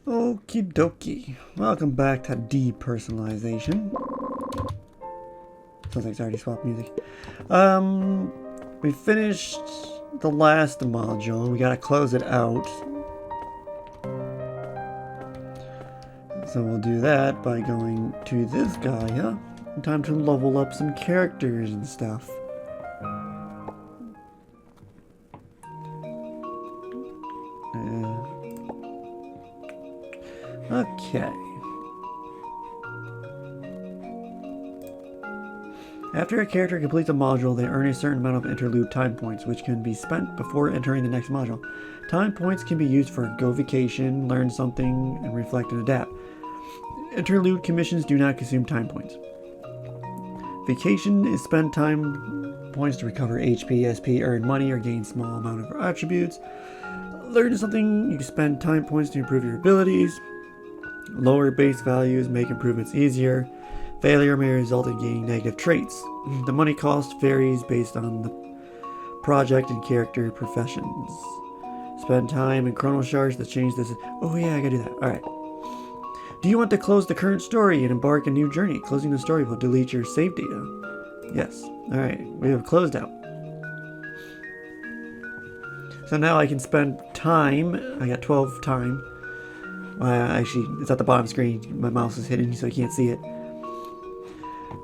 Okie dokie. Welcome back to Depersonalization. Sounds like it's already swapped music. We finished the last module. We gotta close it out. So we'll do that by going to this guy, huh? Time to level up some characters and stuff. Okay. After a character completes a module, they earn a certain amount of interlude time points, which can be spent before entering the next module. Time points can be used for go vacation, learn something, and reflect and adapt. Interlude commissions do not consume time points. Vacation is spent time points to recover HP, SP, earn money, or gain small amount of attributes. Learn something, you can spend time points to improve your abilities. Lower base values make improvements easier. Failure may result in gaining negative traits. The money cost varies based on the project and character professions. Spend time in Chrono Shards to change this. Oh yeah, I gotta do that. Alright. Do you want to close the current story and embark a new journey? Closing the story will delete your save data. Yes. Alright, we have closed out. So now I can spend time. I got 12 time. Actually, it's at the bottom screen. My mouse is hidden, so I can't see it.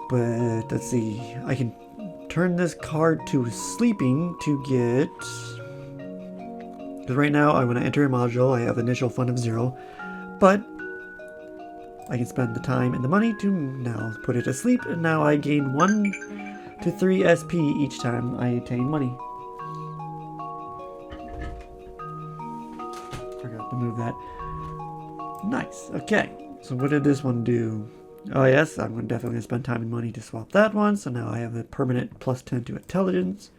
But let's see. I can turn this card to sleeping to get. Because right now, when I enter a module, I have initial fund of 0. But I can spend the time and the money to now put it to sleep, and now I gain 1 to 3 SP each time I attain money. Forgot to move that. Nice. Okay. So what did this one do? Oh yes, I'm definitely going to spend time and money to swap that one. So now I have a permanent plus 10 to intelligence.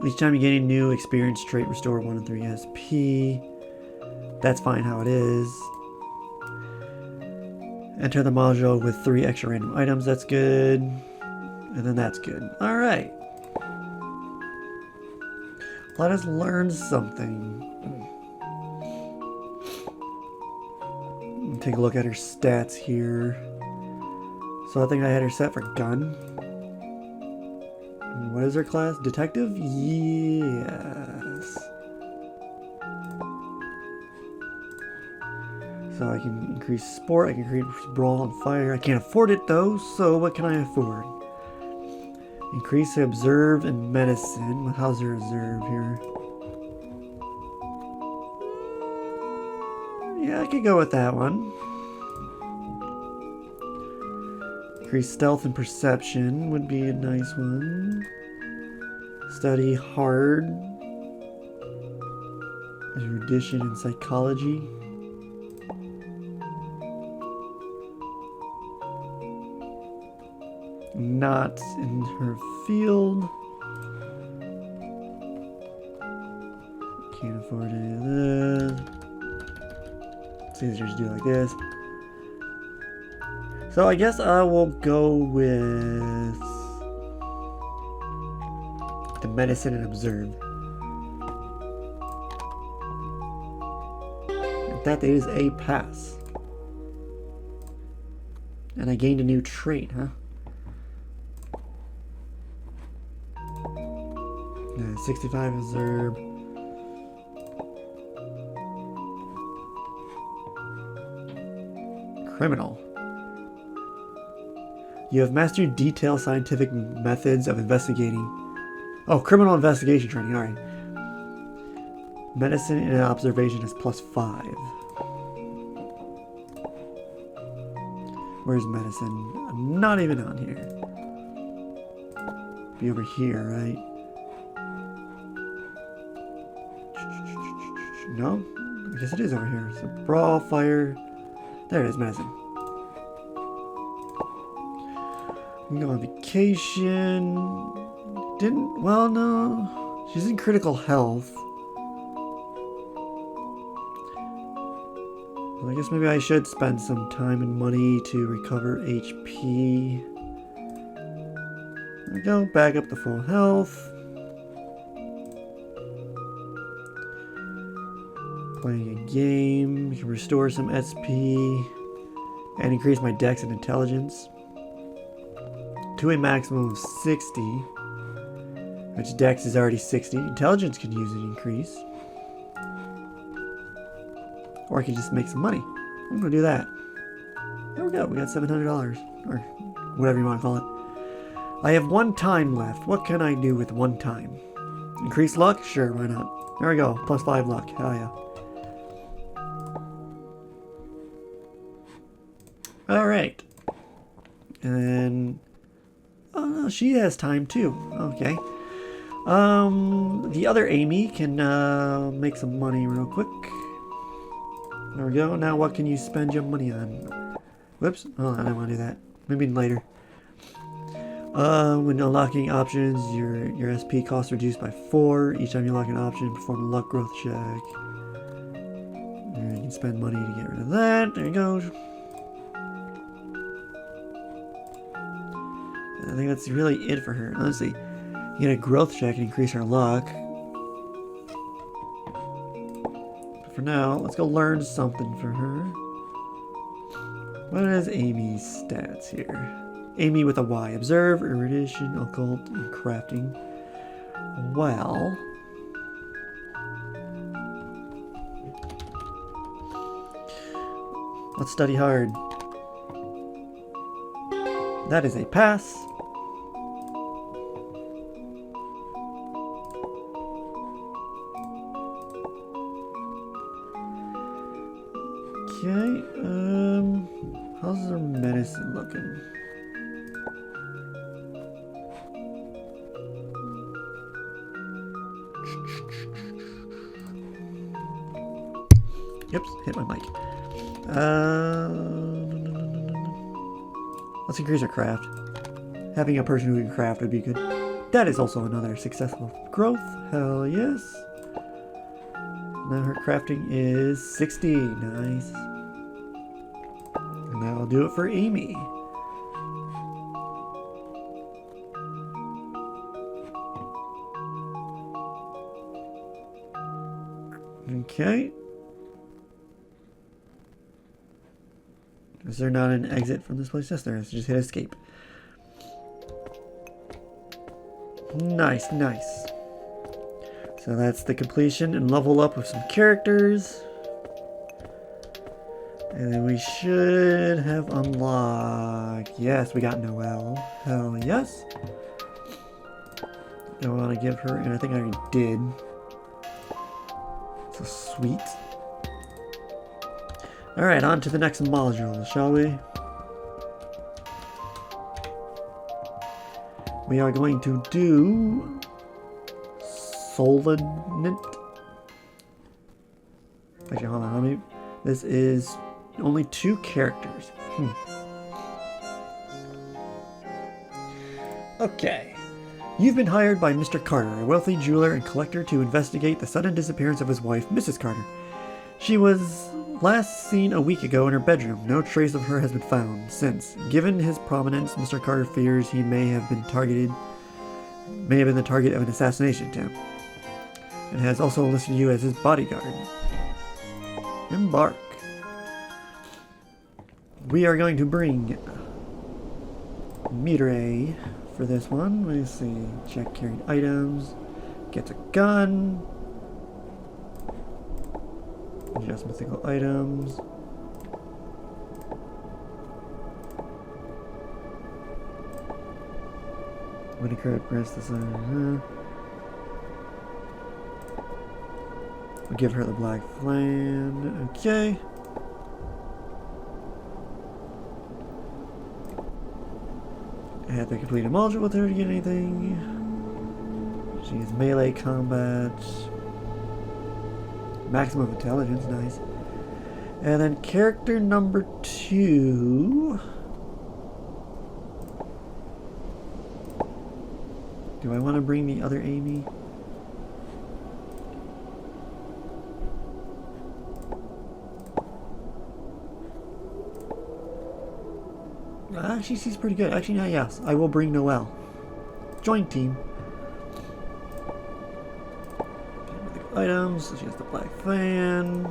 Each time you gain a new experience trait, restore 1 and 3 SP. That's fine how it is. Enter the module with 3 extra random items. That's good. And then that's good. Alright. Let us learn something. Take a look at her stats here. So I think I had her set for gun. And what is her class? Detective? Yes. So I can increase sport, I can increase brawl and fire. I can't afford it though, so what can I afford? Increase observe and medicine. How's her observe here? Yeah, I could go with that one. Increase stealth and perception would be a nice one. Study hard. Erudition and psychology. Not in her field. Can't afford any of this. It's easier to do like this. So I guess I will go with the medicine and observe. That is a pass. And I gained a new trait, huh? 65 observe. Criminal. You have mastered detailed scientific methods of investigating. Oh, criminal investigation training, alright. Medicine and observation is +5. Where's medicine? Not even on here. Be over here, right? No? I guess it is over here. So brawl, fire. There it is, medicine. We can go on vacation. Well, no. She's in critical health. Well, I guess maybe I should spend some time and money to recover HP. There we go, back up to full health. Playing a game. You can restore some SP and increase my dex and intelligence to a maximum of 60, which dex is already 60. Intelligence can use an increase. Or I can just make some money. I'm gonna do that. There we go, we got $700, or whatever you want to call it. I have 1 time left. What can I do with 1 time? Increase luck? Sure, why not? There we go, plus 5 luck. Hell yeah. Alright. And then... oh no, she has time too. Okay. The other Amy can make some money real quick. There we go. Now what can you spend your money on? Whoops. Oh, I didn't want to do that. Maybe later. When unlocking options, your SP cost reduced by 4. Each time you unlock an option, perform a luck growth check. And you can spend money to get rid of that. There you go. I think that's really it for her. Let's see. You get a growth check and increase her luck. But for now, let's go learn something for her. What is Amy's stats here? Amy with a Y. Observe, erudition, occult, and crafting. Well... let's study hard. That is a pass. Okay, how's her medicine looking? Oops, hit my mic. Let's increase our craft. Having a person who can craft would be good. That is also another successful growth. Hell yes. Now her crafting is 60. Nice. And that'll do it for Amy. Okay. Is there not an exit from this place? Yes, there is. Just hit escape. Nice, nice. So that's the completion and level up with some characters. And then we should have unlocked... yes, we got Noelle. Hell yes. I want to give her... and I think I already did. So sweet. Alright, on to the next module, shall we? We are going to do... Solidnit. Actually, hold on, let me... this is only 2 characters. Okay. You've been hired by Mr. Carter, a wealthy jeweler and collector, to investigate the sudden disappearance of his wife, Mrs. Carter. She was last seen a week ago in her bedroom. No trace of her has been found since. Given his prominence, Mr. Carter fears he may have been the target of an assassination attempt, and has also enlisted you as his bodyguard. Embark. We are going to bring Mitre for this one. Let's see. Check carried items. Gets a gun. Adjust mythical items. When occurred, press the sign. We'll give her the black flame. Okay. I have to complete a module with her to get anything. She has melee combat. Maximum intelligence, nice. And then character number 2. Do I want to bring the other Amy? Actually, she's pretty good. Actually, no, yes. I will bring Noelle. Join team. items. So she has the black fan.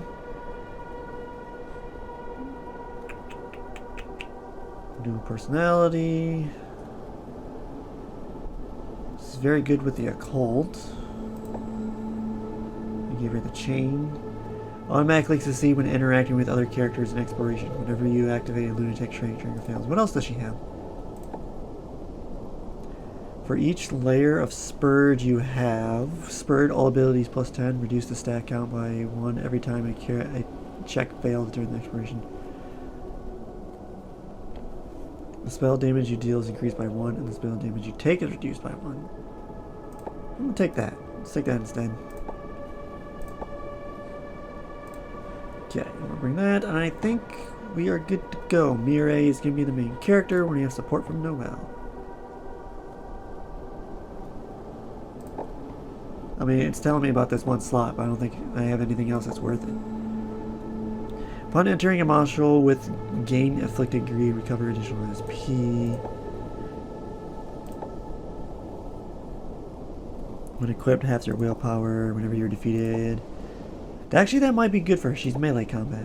New personality. This is very good with the occult. I gave her the chain. Automatically succeed when interacting with other characters in exploration. Whenever you activate a lunatic trait, trigger fails. What else does she have? For each layer of spurred you have, spurred all abilities plus 10, reduce the stat count by 1 every time a check fails during the exploration. The spell damage you deal is increased by 1, and the spell damage you take is reduced by 1. I'm gonna take that. Let's take that instead. Okay, I'm gonna bring that, and I think we are good to go. Mire is gonna be the main character when we have support from Noel. I mean, it's telling me about this one slot, but I don't think I have anything else that's worth it. Upon entering a module with gain afflicted greed, recover additional SP. When equipped, halves your willpower whenever you're defeated. Actually, that might be good for her. She's melee combat.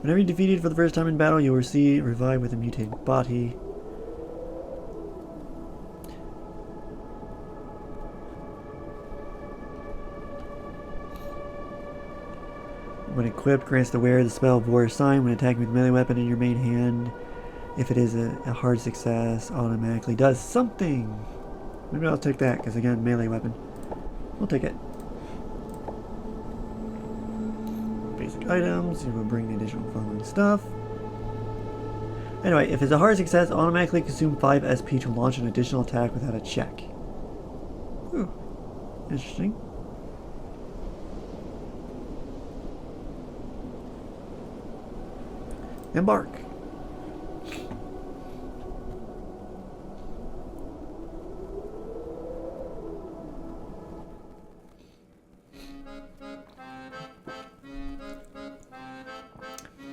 Whenever you're defeated for the first time in battle, you'll receive revive with a mutated body. When equipped, grants the wearer the spell Warrior Sign when attacking with melee weapon in your main hand. If it is a hard success, automatically does something. Maybe I'll take that, because again, melee weapon. We'll take it. Basic items, you will bring the additional following stuff. Anyway, if it's a hard success, automatically consume 5 SP to launch an additional attack without a check. Ooh, interesting. Embark.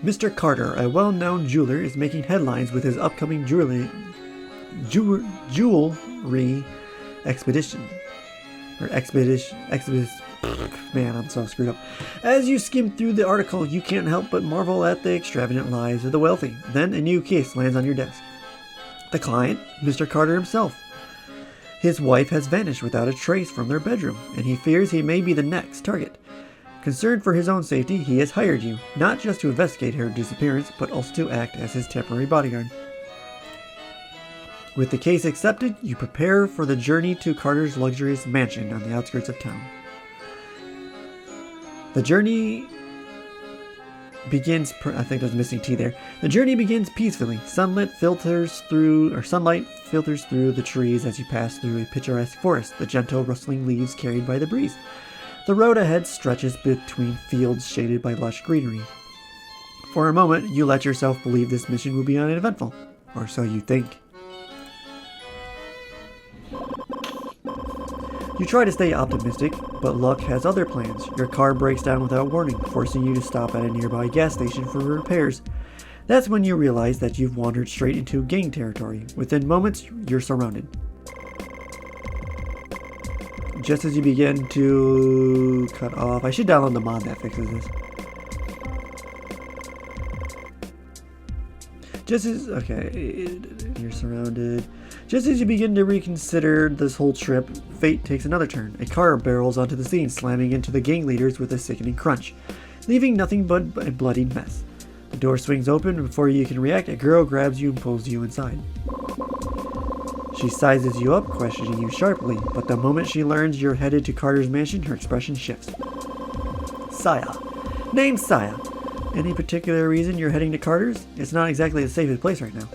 Mr. Carter, a well-known jeweler, is making headlines with his upcoming jewelry expedition. Man, I'm so screwed up. As you skim through the article, you can't help but marvel at the extravagant lives of the wealthy. Then a new case lands on your desk. The client, Mr. Carter himself. His wife has vanished without a trace from their bedroom, and he fears he may be the next target. Concerned for his own safety, he has hired you, not just to investigate her disappearance, but also to act as his temporary bodyguard. With the case accepted, you prepare for the journey to Carter's luxurious mansion on the outskirts of town. The journey begins... I think there's missing T there. The journey begins peacefully. Sunlight filters through the trees as you pass through a picturesque forest, the gentle rustling leaves carried by the breeze. The road ahead stretches between fields shaded by lush greenery. For a moment, you let yourself believe this mission will be uneventful. Or so you think. You try to stay optimistic, but luck has other plans. Your car breaks down without warning, forcing you to stop at a nearby gas station for repairs. That's when you realize that you've wandered straight into gang territory. Within moments, you're surrounded. Just as you begin to cut off... I should download the mod that fixes this. Okay, you're surrounded. Just as you begin to reconsider this whole trip, fate takes another turn. A car barrels onto the scene, slamming into the gang leaders with a sickening crunch, leaving nothing but a bloody mess. The door swings open, and before you can react, a girl grabs you and pulls you inside. She sizes you up, questioning you sharply, but the moment she learns you're headed to Carter's mansion, her expression shifts. Saya. Name's Saya. Any particular reason you're heading to Carter's? It's not exactly the safest place right now.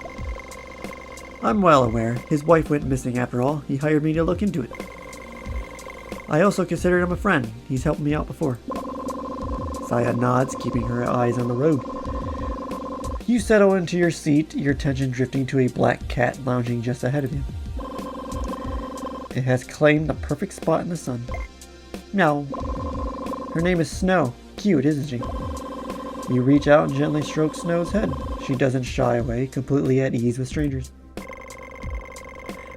I'm well aware. His wife went missing after all. He hired me to look into it. I also consider him a friend. He's helped me out before. Saya nods, keeping her eyes on the road. You settle into your seat, your attention drifting to a black cat lounging just ahead of you. It has claimed the perfect spot in the sun. Meow. Her name is Snow. Cute, isn't she? You reach out and gently stroke Snow's head. She doesn't shy away, completely at ease with strangers.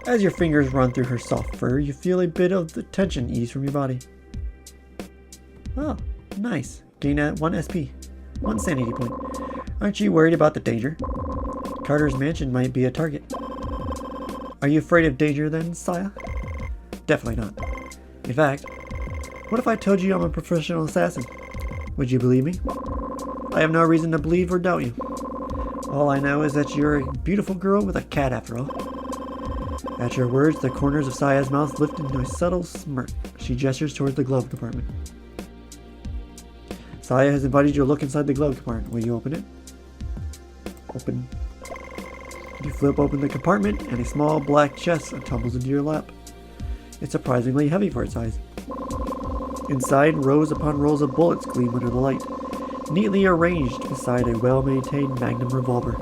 As your fingers run through her soft fur, you feel a bit of the tension ease from your body. Oh, nice. Gain at 1 SP. 1 sanity point. Aren't you worried about the danger? Carter's mansion might be a target. Are you afraid of danger then, Saya? Definitely not. In fact, what if I told you I'm a professional assassin? Would you believe me? I have no reason to believe or doubt you. All I know is that you're a beautiful girl with a cat after all. At your words, the corners of Saya's mouth lift into a subtle smirk. She gestures towards the glove compartment. Saya has invited you to look inside the glove compartment. Will you open it? Open. You flip open the compartment, and a small black chest tumbles into your lap. It's surprisingly heavy for its size. Inside, rows upon rows of bullets gleam under the light, neatly arranged beside a well-maintained Magnum revolver.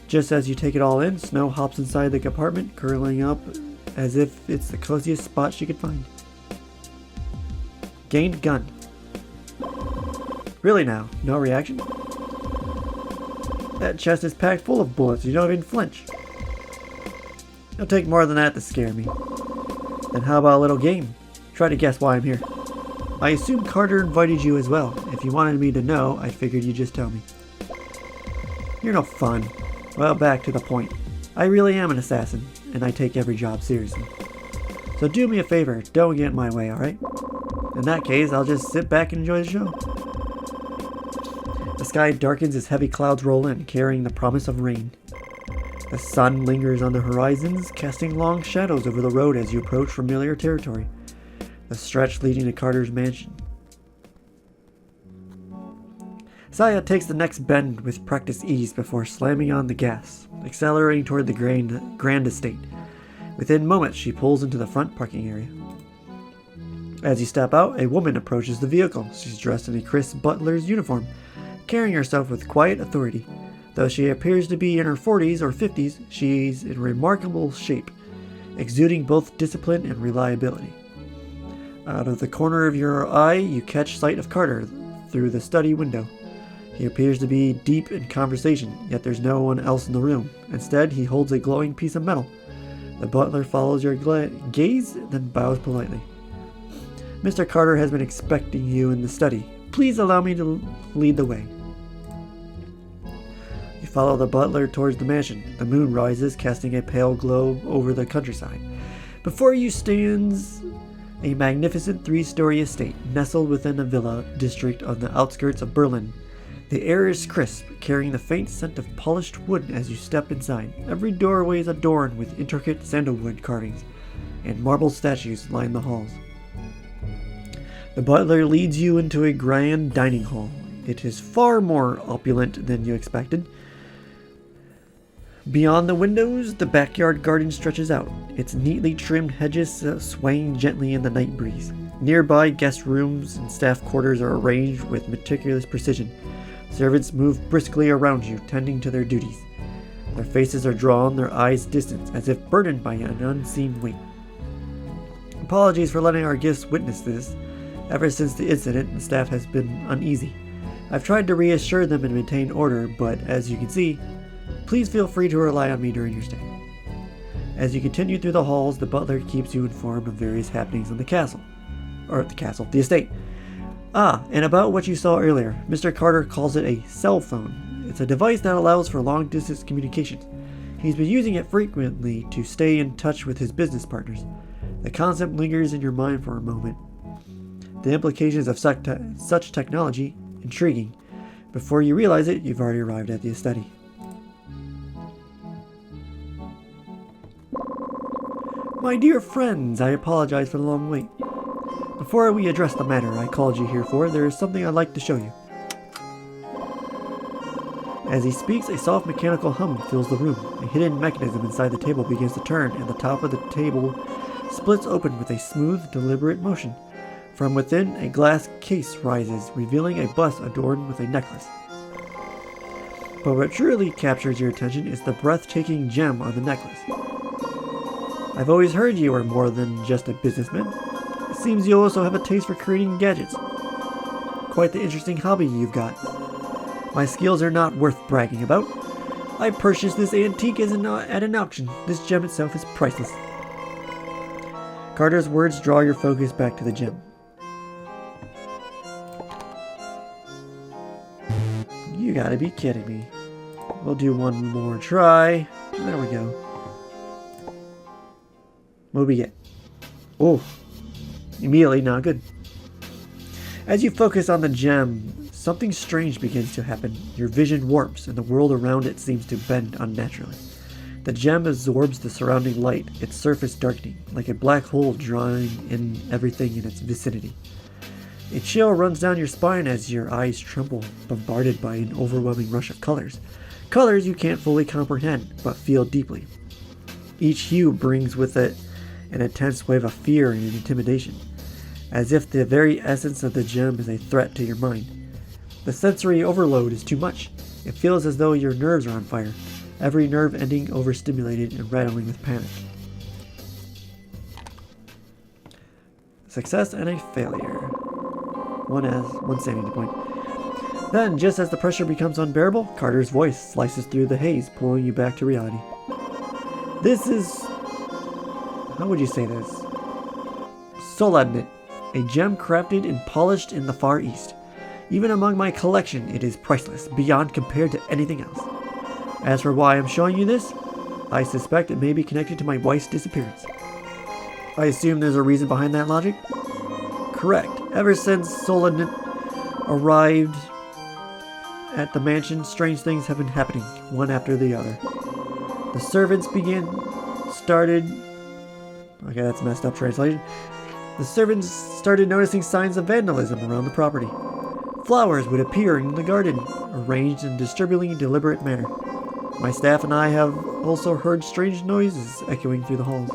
Just as you take it all in, Snow hops inside the compartment, curling up as if it's the coziest spot she could find. Gained gun. Really now, no reaction? That chest is packed full of bullets, you don't even flinch. It'll take more than that to scare me. Then how about a little game? Try to guess why I'm here. I assume Carter invited you as well. If you wanted me to know, I figured you'd just tell me. You're no fun. Well, back to the point. I really am an assassin, and I take every job seriously. So do me a favor, don't get in my way, alright? In that case, I'll just sit back and enjoy the show. The sky darkens as heavy clouds roll in, carrying the promise of rain. The sun lingers on the horizons, casting long shadows over the road as you approach familiar territory. The stretch leading to Carter's mansion. Saya takes the next bend with practiced ease before slamming on the gas, accelerating toward the grand estate. Within moments, she pulls into the front parking area. As you step out, a woman approaches the vehicle. She's dressed in a crisp butler's uniform, carrying herself with quiet authority. Though she appears to be in her 40s or 50s, she's in remarkable shape, exuding both discipline and reliability. Out of the corner of your eye, you catch sight of Carter through the study window. He appears to be deep in conversation, yet there's no one else in the room. Instead, he holds a glowing piece of metal. The butler follows your gaze, then bows politely. Mr. Carter has been expecting you in the study. Please allow me to lead the way. You follow the butler towards the mansion. The moon rises, casting a pale glow over the countryside. Before you stands a magnificent 3-story estate, nestled within a villa district on the outskirts of Berlin. The air is crisp, carrying the faint scent of polished wood as you step inside. Every doorway is adorned with intricate sandalwood carvings, and marble statues line the halls. The butler leads you into a grand dining hall. It is far more opulent than you expected. Beyond the windows, the backyard garden stretches out, its neatly trimmed hedges swaying gently in the night breeze. Nearby, guest rooms and staff quarters are arranged with meticulous precision. Servants move briskly around you, tending to their duties. Their faces are drawn, their eyes distant, as if burdened by an unseen weight. Apologies for letting our guests witness this. Ever since the incident, the staff has been uneasy. I've tried to reassure them and maintain order, but as you can see, please feel free to rely on me during your stay. As you continue through the halls, the butler keeps you informed of various happenings on the estate. And about what you saw earlier, Mr. Carter calls it a cell phone. It's a device that allows for long-distance communications. He's been using it frequently to stay in touch with his business partners. The concept lingers in your mind for a moment. The implications of such technology, intriguing. Before you realize it, you've already arrived at the study. My dear friends, I apologize for the long wait. Before we address the matter I called you here for, there is something I'd like to show you. As he speaks, a soft mechanical hum fills the room. A hidden mechanism inside the table begins to turn, and the top of the table splits open with a smooth, deliberate motion. From within, a glass case rises, revealing a bust adorned with a necklace. But what truly captures your attention is the breathtaking gem on the necklace. I've always heard you are more than just a businessman. It seems you also have a taste for creating gadgets. Quite the interesting hobby you've got. My skills are not worth bragging about. I purchased this antique at an auction. This gem itself is priceless. Carter's words draw your focus back to the gem. You gotta be kidding me. We'll do one more try. There we go. What do we get? Oh, immediately not good. As you focus on the gem, something strange begins to happen. Your vision warps and the world around it seems to bend unnaturally. The gem absorbs the surrounding light, its surface darkening, like a black hole drawing in everything in its vicinity. A chill runs down your spine as your eyes tremble, bombarded by an overwhelming rush of colors. Colors you can't fully comprehend, but feel deeply. Each hue brings with it an intense wave of fear and intimidation, as if the very essence of the gem is a threat to your mind. The sensory overload is too much. It feels as though your nerves are on fire, every nerve ending overstimulated and rattling with panic. Success and a failure. One sanity point. Then, just as the pressure becomes unbearable, Carter's voice slices through the haze, pulling you back to reality. This is... how would you say this? Soladnit, a gem crafted and polished in the Far East. Even among my collection, it is priceless, beyond compared to anything else. As for why I'm showing you this, I suspect it may be connected to my wife's disappearance. I assume there's a reason behind that logic? Correct. Ever since Soladnit arrived at the mansion, strange things have been happening, one after the other. The servants started... okay, that's messed up translation. The servants started noticing signs of vandalism around the property. Flowers would appear in the garden, arranged in a disturbingly deliberate manner. My staff and I have also heard strange noises echoing through the halls.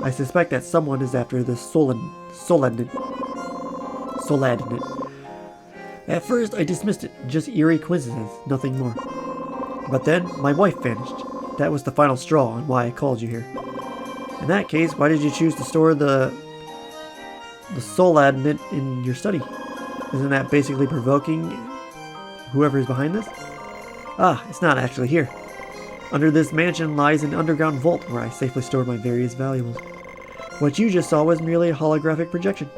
I suspect that someone is after the Soladnit. At first, I dismissed it, just eerie coincidence, nothing more. But then, my wife vanished. That was the final straw and why I called you here. In that case, why did you choose to store the Soladnit in your study? Isn't that basically provoking whoever is behind this? Ah, it's not actually here. Under this mansion lies an underground vault where I safely store my various valuables. What you just saw was merely a holographic projection.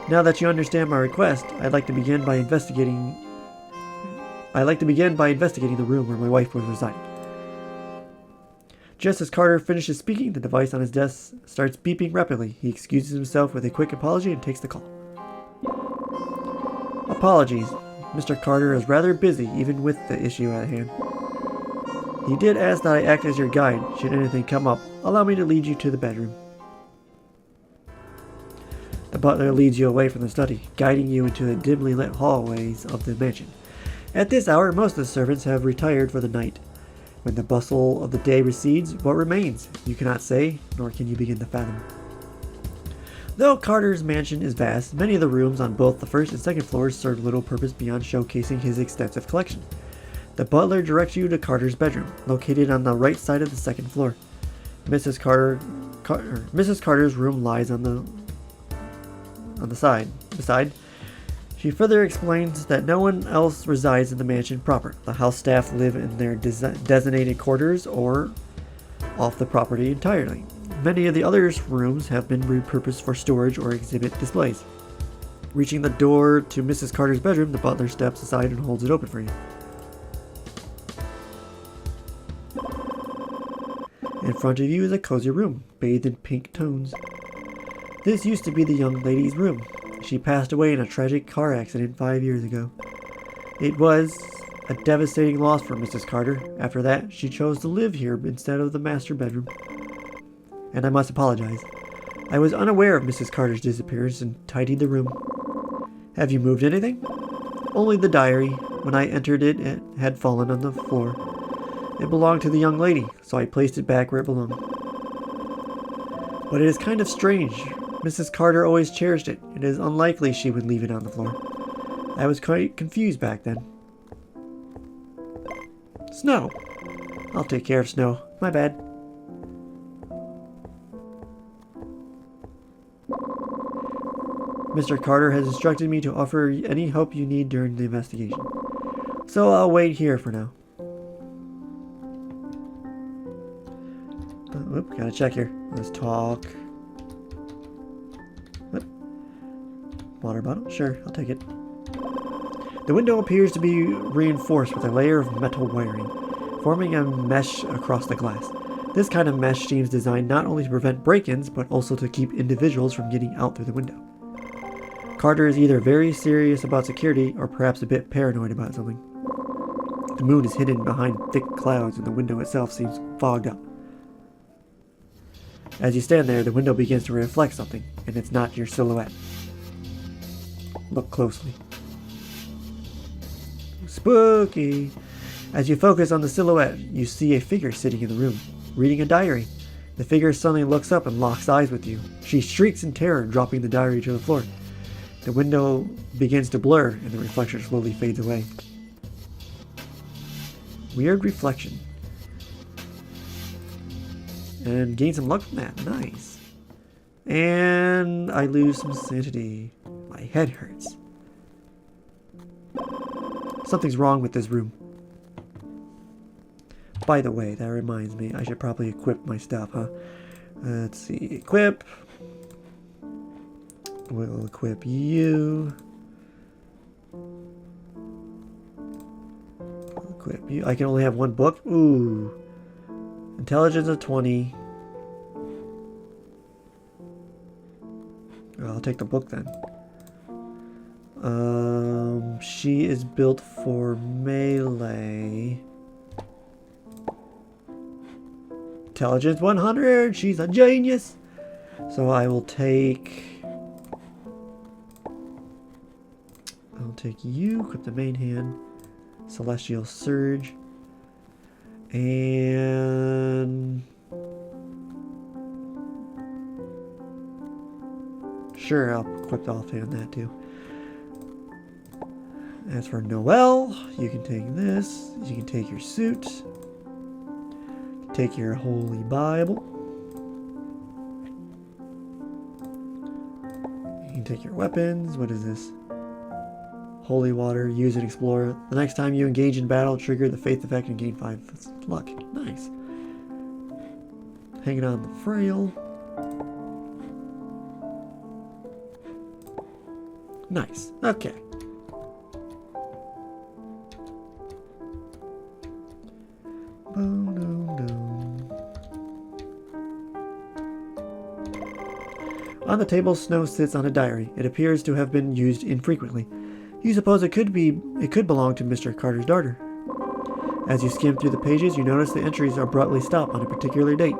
Now that you understand my request, I'd like to begin by investigating the room where my wife was residing. Just as Carter finishes speaking, the device on his desk starts beeping rapidly. He excuses himself with a quick apology and takes the call. Apologies. Mr. Carter is rather busy, even with the issue at hand. He did ask that I act as your guide. Should anything come up, allow me to lead you to the bedroom. The butler leads you away from the study, guiding you into the dimly lit hallways of the mansion. At this hour, most of the servants have retired for the night. When the bustle of the day recedes, what remains? You cannot say, nor can you begin to fathom. Though Carter's mansion is vast, many of the rooms on both the first and second floors serve little purpose beyond showcasing his extensive collection. The butler directs you to Carter's bedroom, located on the right side of the second floor. Mrs. Carter's room lies on the side. Beside, she further explains that no one else resides in the mansion proper. The house staff live in their designated quarters or off the property entirely. Many of the other rooms have been repurposed for storage or exhibit displays. Reaching the door to Mrs. Carter's bedroom, the butler steps aside and holds it open for you. In front of you is a cozy room, bathed in pink tones. This used to be the young lady's room. She passed away in a tragic car accident 5 years ago. It was a devastating loss for Mrs. Carter. After that, she chose to live here instead of the master bedroom. And I must apologize. I was unaware of Mrs. Carter's disappearance and tidied the room. Have you moved anything? Only the diary. When I entered it, it had fallen on the floor. It belonged to the young lady, so I placed it back where it belonged. But it is kind of strange. Mrs. Carter always cherished it. It is unlikely she would leave it on the floor. I was quite confused back then. Snow. I'll take care of Snow. My bad. Mr. Carter has instructed me to offer any help you need during the investigation. So I'll wait here for now. Oop, gotta Gotta check here. Let's talk. What? Water bottle? Sure, I'll take it. The window appears to be reinforced with a layer of metal wiring, forming a mesh across the glass. This kind of mesh seems designed not only to prevent break-ins, but also to keep individuals from getting out through the window. Carter is either very serious about security, or perhaps a bit paranoid about something. The moon is hidden behind thick clouds, and the window itself seems fogged up. As you stand there, the window begins to reflect something, and it's not your silhouette. Look closely. Spooky! As you focus on the silhouette, you see a figure sitting in the room, reading a diary. The figure suddenly looks up and locks eyes with you. She shrieks in terror, dropping the diary to the floor. The window begins to blur, and the reflection slowly fades away. Weird reflection. And gain some luck from that. Nice. And I lose some sanity. My head hurts. Something's wrong with this room. By the way, that reminds me, I should probably equip my stuff, huh? Let's see. Equip. We'll equip you. We'll equip you. I can only have one book. Ooh. Intelligence of 20. I'll take the book then. She is built for melee. Intelligence 100. She's a genius. So I will take... I'll take you. Equip the main hand. Celestial Surge. And... Sure, I'll equip the offhand that too. As for Noelle, you can take this. You can take your suit. Take your Holy Bible. You can take your weapons. What is this? Holy water. Use and explore. The next time you engage in battle, trigger the faith effect and gain 5 luck. Nice. Hanging on the frail. Nice. Okay. On the table, Snow sits on a diary. It appears to have been used infrequently. You suppose it could belong to Mr. Carter's daughter. As you skim through the pages, you notice the entries abruptly stop on a particular date.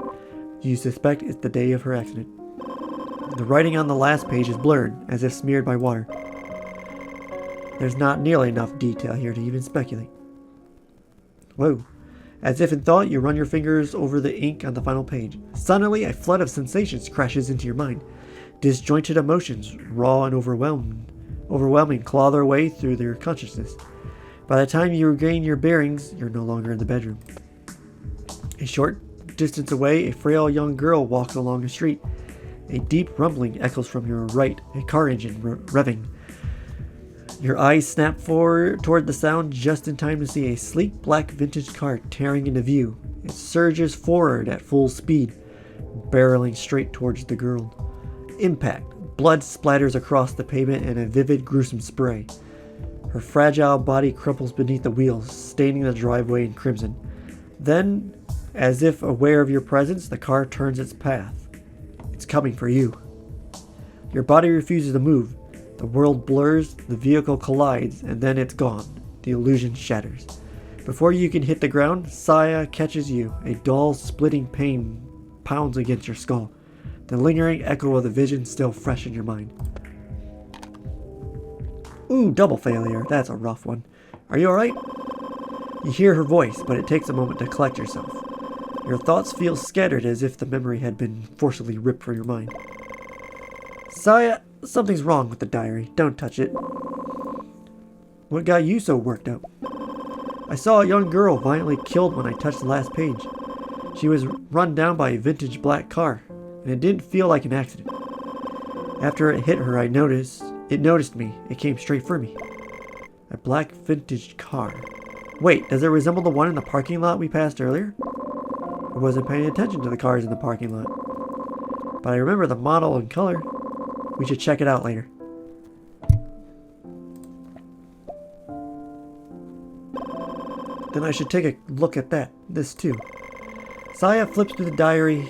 You suspect it's the day of her accident. The writing on the last page is blurred, as if smeared by water. There's not nearly enough detail here to even speculate. Whoa. As if in thought, you run your fingers over the ink on the final page. Suddenly, a flood of sensations crashes into your mind. Disjointed emotions, raw and overwhelming, claw their way through your consciousness. By the time you regain your bearings, you're no longer in the bedroom. A short distance away, a frail young girl walks along the street. A deep rumbling echoes from your right, a car engine revving. Your eyes snap forward toward the sound just in time to see a sleek black vintage car tearing into view. It surges forward at full speed, barreling straight towards the girl. Impact. Blood splatters across the pavement in a vivid, gruesome spray. Her fragile body crumples beneath the wheels, staining the driveway in crimson. Then, as if aware of your presence, the car turns its path. It's coming for you. Your body refuses to move. The world blurs, the vehicle collides, and then it's gone. The illusion shatters. Before you can hit the ground, Saya catches you. A dull, splitting pain pounds against your skull. The lingering echo of the vision still fresh in your mind. Ooh, double failure. That's a rough one. Are you alright? You hear her voice, but it takes a moment to collect yourself. Your thoughts feel scattered as if the memory had been forcibly ripped from your mind. Saya, something's wrong with the diary. Don't touch it. What got you so worked up? I saw a young girl violently killed when I touched the last page. She was run down by a vintage black car, and it didn't feel like an accident. After it hit her, it noticed me. It came straight for me. A black vintage car. Wait, does it resemble the one in the parking lot we passed earlier? I wasn't paying attention to the cars in the parking lot. But I remember the model and color. We should check it out later. Then I should take a look at this too. Saya flips through the diary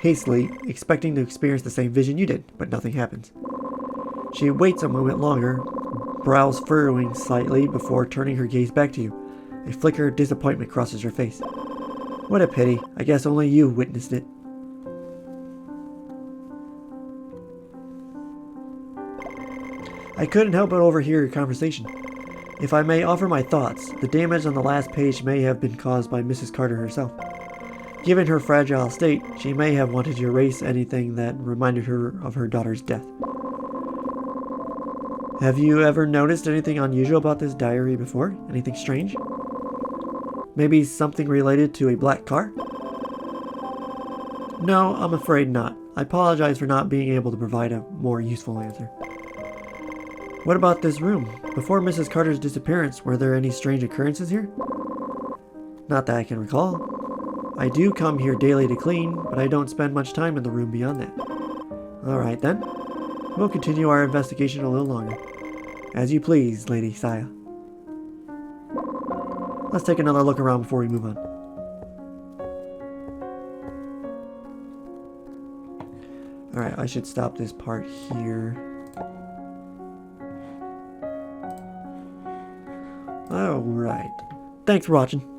hastily, expecting to experience the same vision you did, but nothing happens. She waits a moment longer, brows furrowing slightly before turning her gaze back to you. A flicker of disappointment crosses her face. What a pity. I guess only you witnessed it. I couldn't help but overhear your conversation. If I may offer my thoughts, the damage on the last page may have been caused by Mrs. Carter herself. Given her fragile state, she may have wanted to erase anything that reminded her of her daughter's death. Have you ever noticed anything unusual about this diary before? Anything strange? Maybe something related to a black car? No, I'm afraid not. I apologize for not being able to provide a more useful answer. What about this room? Before Mrs. Carter's disappearance, were there any strange occurrences here? Not that I can recall. I do come here daily to clean, but I don't spend much time in the room beyond that. Alright then. We'll continue our investigation a little longer. As you please, Lady Saya. Let's take another look around before we move on. Alright, I should stop this part here. Alright. Thanks for watching.